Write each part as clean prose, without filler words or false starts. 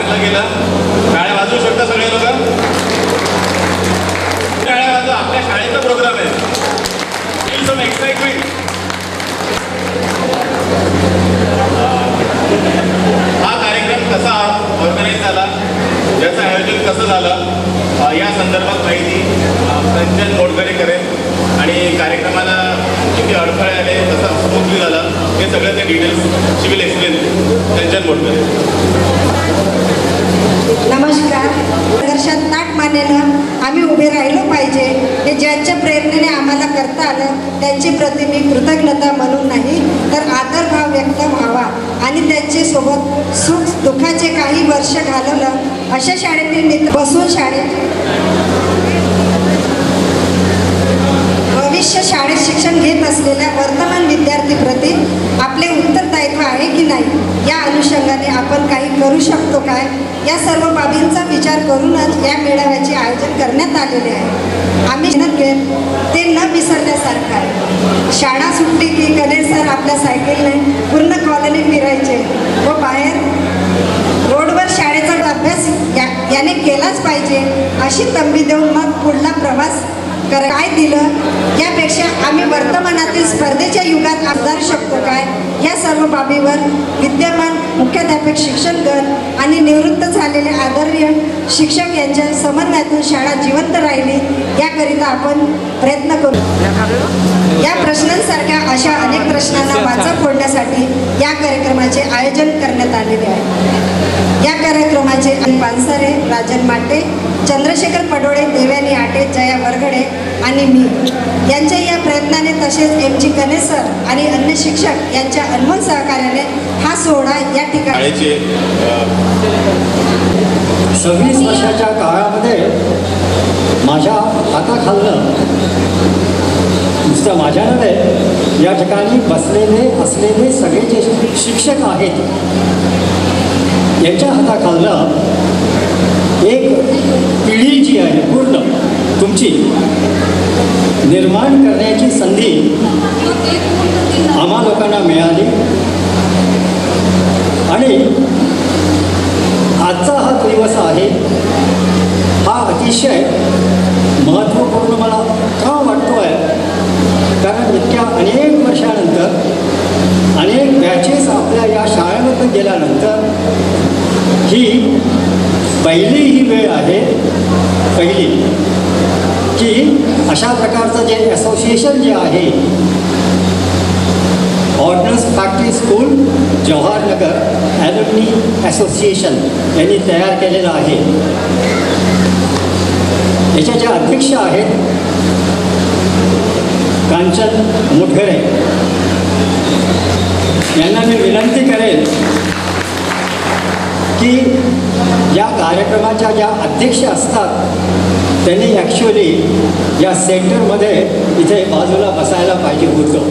चांगलं केलं. टाळ्या वाजवू शकता सगळे लोक. टाळ्या वाजवा. आपल्या शाळेचा प्रोग्राम आहे. Feel some excitement. हा कार्यक्रम कसा ऑर्गनाईज झाला, याचं आयोजन कसं झालं, या संदर्भात माहिती संजन मोडकरे करेल आणि कार्यक्रमाला किती अडथळे आले, कसं स्मूथली झालं, हे सगळं ते डिटेल्स शी विल एक्सप्लेन. संजन मोडकरे. नमस्कार. आदर्शात ताट मानेनं आम्ही उभे राहिलो पाहिजे, हे ज्यांच्या प्रेरणेने आम्हाला करता आलं त्यांची प्रति मी कृतज्ञता म्हणून नाही तर आदरभाव व्यक्त व्हावा आणि त्यांचे सोबत सुख दुःखाचे काही वर्ष घालवलं अशा शाळेतील मित्र बसून भविष्य शाळेत शिक्षण घेत असलेल्या वर्तमान विद्यार्थीप्रती आपले उत्तरदायित्व आहे की नाही, या अनुषंगाने आपण काही करू शकतो काय, या सर्व बाबींचा विचार करूनच या मेळाव्याचे आयोजन करण्यात आलेले आहे. आम्ही ते न विसरण्यासारखं आहे. शाळा सुटली की कनेर सर आपल्या सायकलने पूर्ण कॉलनी फिरायचे व बाहेर रोडवर शाळेचा अभ्यास याने केलाच पाहिजे अशी तंबी देऊन मग पुढला प्रवास काय दिलं, यापेक्षा आम्ही वर्तमानातील स्पर्धेच्या युगात आधारू शकतो काय, या सर्व बाबीवर विद्यमान मुख्याध्यापक, शिक्षणगण आणि निवृत्त झालेले आदरणीय शिक्षक यांच्या समन्वयातून शाळा जिवंत राहिली याकरिता आपण प्रयत्न करू. या प्रश्नांसारख्या अशा अनेक प्रश्नांना वाचा फोडण्यासाठी या कार्यक्रमाचे आयोजन करण्यात आलेले आहे. या कार्यक्रमाचे पानसरे, राजन माटे, चंद्रशेखर पडोळे, देव्यानी आटे, जया वरगडे आणि मी यांच्या या प्रयत्नाने तसेच एम.जी. कनेर सर आणि अन्य शिक्षक यांच्या अनमोल सहकार्याने हा सोहळा या ठिकाणी 26 वर्षाच्या काळामध्ये माझ्या हाताखालनं नुसतं माझ्या नव्हे या ठिकाणी बसलेले असलेले सगळे जे शिक्षक आहेत यांच्या हाताखालनं एक पिढी जी आहे पूर्ण तुमची निर्माण करण्याची संधी आम्हा लोकांना मिळाली आणि आजचा हा दिवस आहे हा अतिशय महत्त्वपूर्ण मला का वाटतो आहे, कारण इतक्या अनेक वर्षानंतर अनेक बॅचेस आपल्या या शाळेमध्ये गेल्यानंतर ही पहिली ही वेळ आहे की अशा प्रकारचं जे असोसिएशन जे आहे ordnance factory school Jawaharnagar alumni association यांनी तयार केलेलं आहे. याचे जे अध्यक्ष आहेत कांचन मोटघरे यांना मी विनंती करेन की या कार्यक्रमाच्या ज्या अध्यक्ष असतात त्यांनी ॲक्च्युली या सेंटरमध्ये इथे बाजूला बसायला पाहिजे होतं.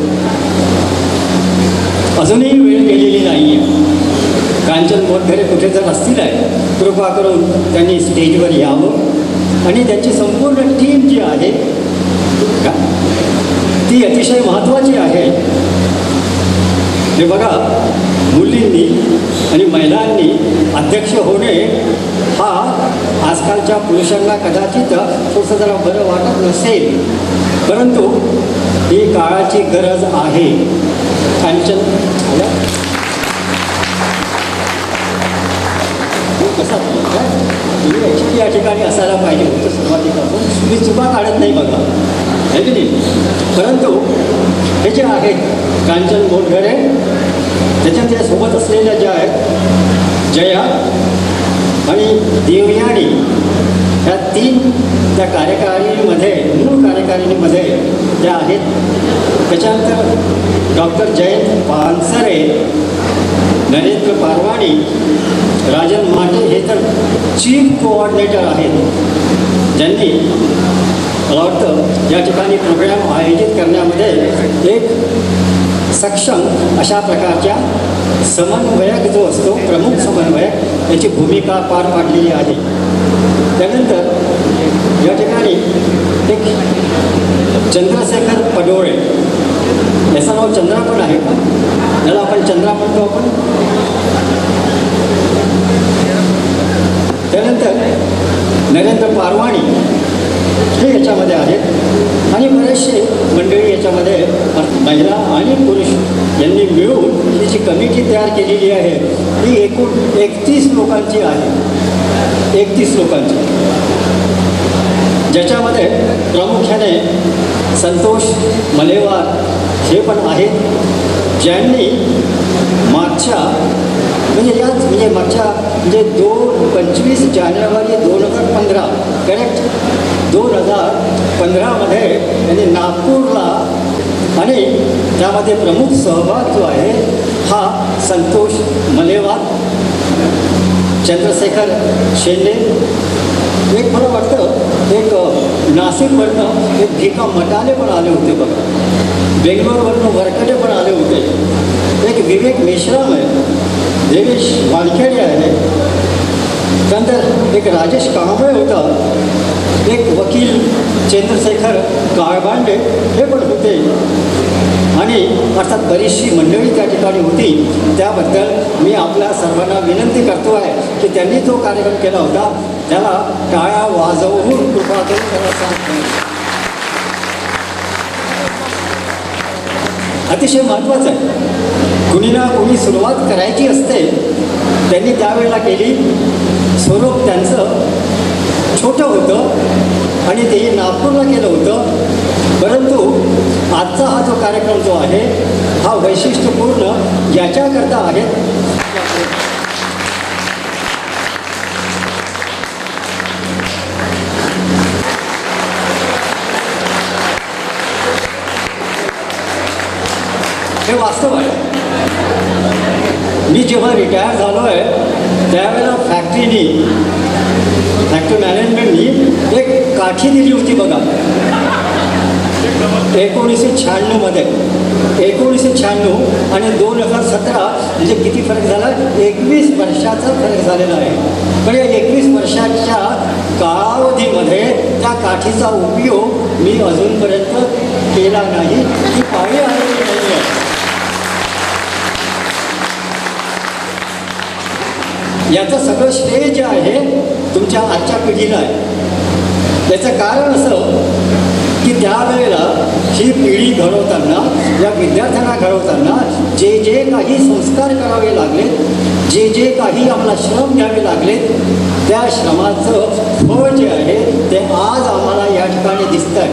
अजूनही वेळ गेलेली नाही आहे. कांचन मोटघरे कुठे जर असतील आहे कृपा करून त्यांनी स्टेजवर यावं आणि त्यांची संपूर्ण टीम जी आहे ती अतिशय महत्त्वाची आहे. हे बघा, मुलींनी आणि महिलांनी अध्यक्ष होणे हा आजकालच्या पुरुषांना कदाचित थोडंसं जरा बरं वाटत नसेल, परंतु ही काळाची गरज आहे. कांचन कसा तुम्ही ॲक्च्युली या ठिकाणी असायला पाहिजे होतं सुरुवातीपासून. तुम्ही चुका काढत नाही बघा, आहे की नाही. परंतु हे जे आहेत कांचन मोटघरे, त्याच्यात त्या सोबत असलेल्या ज्या आहेत जया आणि देवयानी, ह्या 3 त्या कार्यकारिणीमध्ये मूळ कार्यकारिणीमध्ये ज्या आहेत. त्याच्यानंतर डॉक्टर जयंत पानसरे, नरेंद्र पारवाणी, राजन माटे हे तर चीफ कोऑर्डिनेटर आहेत ज्यांनी मला वाटतं या ठिकाणी प्रोग्राम आयोजित करण्यामध्ये एक सक्षम अशा प्रकारच्या समन्वयक जो असतो प्रमुख समन्वयक याची भूमिका पार पाडलेली आहे. त्यानंतर या ठिकाणी एक चंद्रशेखर पडोळे, याचं नाव चंद्रा पण आहे का, याला आपण चंद्रा म्हणतो आपण. नरेंद्र पारवाणी हे याच्यामध्ये आहेत आणि बरेचसे मंडळी याच्यामध्ये महिला आणि पुरुष यांनी मिळून ही जी कमिटी तयार केलेली आहे ही एकूण 31 लोकांची आहे. 31 लोकांची, ज्याच्यामध्ये प्रामुख्याने संतोष मलेवार हे पण आहेत, ज्यांनी मागच्या म्हणजे 25 जानेवारी 2015 करेक्ट 2015मध्ये त्यांनी नागपूरला आणि त्यामध्ये प्रमुख सहभाग जो आहे हा संतोष मलेवार, चंद्रशेखर शेंडे, एक मला वाटतं एक नाशिकवरनं एक भिका मटाले पण आले होते बघा, बेंगलोरवरनं वरकडे पण आले होते, एक विवेक मेश्राम आहे, देवेश वानखेडे आहे, त्यानंतर एक राजेश कांबळे होता, एक वकील चंद्रशेखर काळबांडे हे पण होते आणि अर्थात बरीचशी मंडळी त्या ठिकाणी होती. त्याबद्दल मी आपल्या सर्वांना विनंती करतो आहे की त्यांनी जो कार्यक्रम केला होता त्याला टाळ्या वाजवून कृपा करून त्याला सांगतो. अतिशय महत्त्वाचं आहे, कुणी ना कुणी सुरुवात करायची असते, त्यांनी त्यावेळेला केली. स्वरूप त्यांचं छोटं होतं आणि तेही नागपूरला केलं होतं, परंतु आजचा हा जो कार्यक्रम जो आहे हा वैशिष्ट्यपूर्ण याच्याकरता आहे. हे वास्तव आहे. मी जेव्हा रिटायर झालो आहे त्यावेळेला फॅक्टरी मॅनेजमेंटनी एक काठी दिली होती बघा 1996मध्ये. 1996 आणि 2017 म्हणजे किती फरक झाला, 21 वर्षाचा फरक झालेला आहे. पण या 21 वर्षाच्या कालावधीमध्ये त्या काठीचा उपयोग मी अजूनपर्यंत केला नाही. ती पाळी आलेली नाही आहे. याचं सगळं श्रेय जे आहे तुमच्या आजच्या पिढीला आहे. याचं कारण असं की त्यावेळेला ही पिढी घडवताना, या विद्यार्थ्यांना घडवताना जे जे काही संस्कार करावे लागलेत, जे जे काही आपला श्रम घ्यावे लागलेत, त्या श्रमाचं फळ जे आहे ते आज आम्हाला या ठिकाणी दिसतं आहे.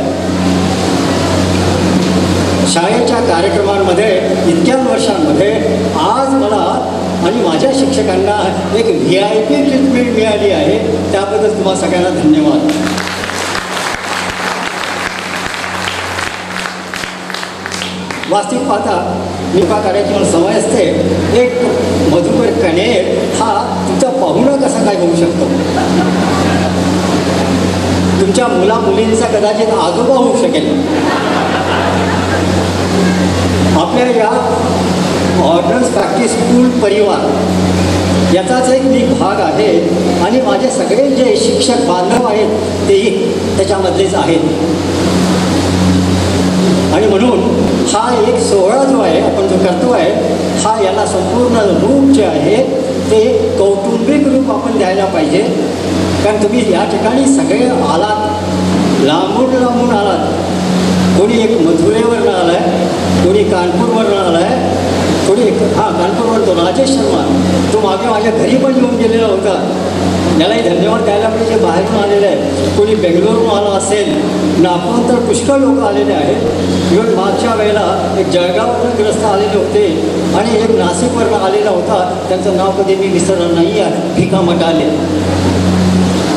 शाळेच्या कार्यक्रमांमध्ये इतक्या वर्षांमध्ये आज मला आणि माझ्या शिक्षकांना एक VIP ट्रीटमेंट मिळाली आहे. त्याबद्दल तुम्हा सगळ्यांना धन्यवाद. वास्तविक पाहता निपा करायची मला सवय असते. एक मधुकर कणेर हा तुमचा पाहुणा कसा काय होऊ शकतो, तुमच्या मुला मुलींचा कदाचित आजोबा होऊ शकेल. आपल्या या ऑर्डन्स प्रॅक्टिस स्कूल परिवार याचाच एक मी भाग आहे आणि माझे सगळे जे शिक्षक बांधव आहेत तेही त्याच्यामधलेच आहेत. आणि म्हणून हा एक सोहळा जो आहे आपण जो करतो आहे हा याला संपूर्ण रूप जे आहे ते कौटुंबिक रूप आपण द्यायला पाहिजे. कारण तुम्ही या ठिकाणी सगळे आलात, लांबून आलात. कोणी एक मथुरेवरनं आला आहे, कोणी कानपूरवरनं आला आहे, कोणी कानपूरवर तो राजेश शर्मा तो मागे माझ्या घरी पण येऊन गेलेला होता. यालाही धन्यवाद द्यायला पाहिजे. बाहेरून आलेले आहे, कोणी बेंगलोरहून आला असेल, नागपूर तर पुष्कळ लोक आलेले आहेत. इव्हन मागच्या वेळेला एक जळगाववरून ग्रस्त आलेले होते आणि एक नाशिकवरनं आलेला होता, त्यांचं नाव कधी मी विसरणार नाही आहे, भिका मटाले.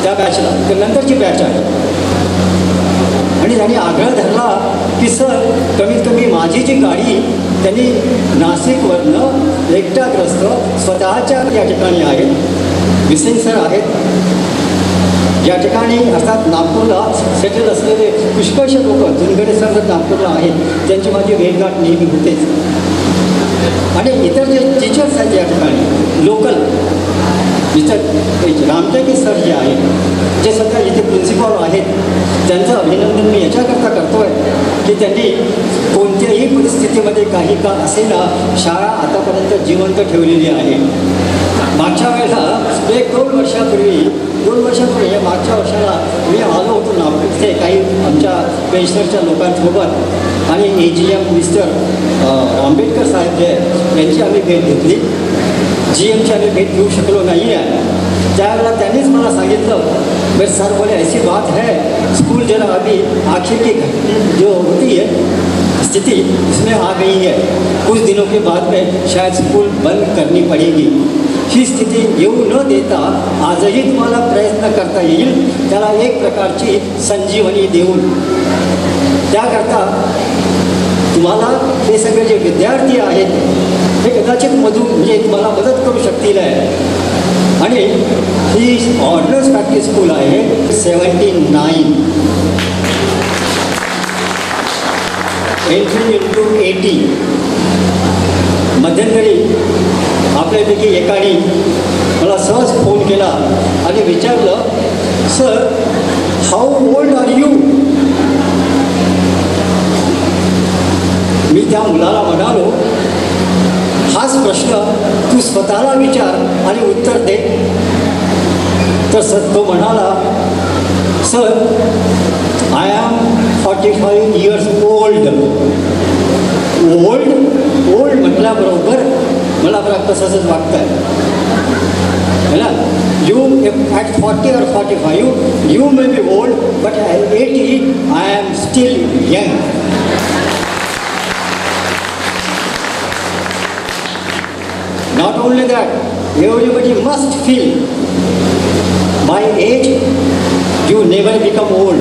त्या बॅचला नंतरची बॅच आहे. आणि त्यांनी आग्रह धरला की सर कमीत कमी माझी जी गाडी त्यांनी नाशिकवरनं एकटाग्रस्त स्वतःच्या या ठिकाणी आहेत, विसेन सर आहेत या ठिकाणी, अर्थात नागपूरला सेटल असलेले पुष्कळशे लोक जुनगडे सर जर नागपूरला आहेत त्यांची माझी भेटगाठ नेहमी होतेच. आणि इतर जे टीचर्स आहेत या ठिकाणी लोकल मिस्टर रामटेके सर जे आहेत जे सध्या इथे प्रिन्सिपल आहेत त्यांचं अभिनंदन मी याच्याकरता करतो आहे की त्यांनी कोणत्याही परिस्थितीमध्ये काही का असेना शाळा आतापर्यंत जिवंत ठेवलेली आहे. मागच्या वेळेला 1-2 वर्षापूर्वी 2 वर्षापूर्वी या मागच्या वर्षाला मी आलो होतो नागपूर इथे काही आमच्या पेन्शनरच्या लोकांसोबत आणि AGM मिस्टर आंबेडकर साहेब जे आहेत यांची आम्ही भेट घेतली. GMची आम्ही भेट घेऊ शकलो नाही आहे. त्यावेळेला त्यांनीच मला सांगितलं, मेरे सर बोले ऐसी बात है, स्कूल जरा अभी आखिर की जो होती है स्थिति उसमें आ गई है, कुछ दिनों के बाद में शायद स्कूल बंद करनी पडेगी. ही स्थिती येऊ न देता आजही तुम्हाला प्रयत्न करता येईल, त्याला एक प्रकारची संजीवनी देऊन. त्याकरता तुम्हाला हे सगळे जे विद्यार्थी आहेत हे कदाचित म्हणजे तुम्हाला मदत करू शकतील आहे. आणि ही ऑर्डनन्स प्रॅक्टिस स्कूल आहे 79, एंट्री इंटू 80. मध्यंतरी आपल्यापैकी एकाने मला सहज फोन केला आणि विचारलं, sir how old are you. मी त्या मुलाला म्हणालो, हाच प्रश्न तू स्वतःला विचार आणि उत्तर दे. तर तो म्हणाला, sir I am 45 years old. Old म्हटल्याबरोबर मला बरं तसंच वाटतं आहे ना. You at 40 or 45 you may be old, but at 80 I am still young. Not only that, everybody must feel by age you never become old.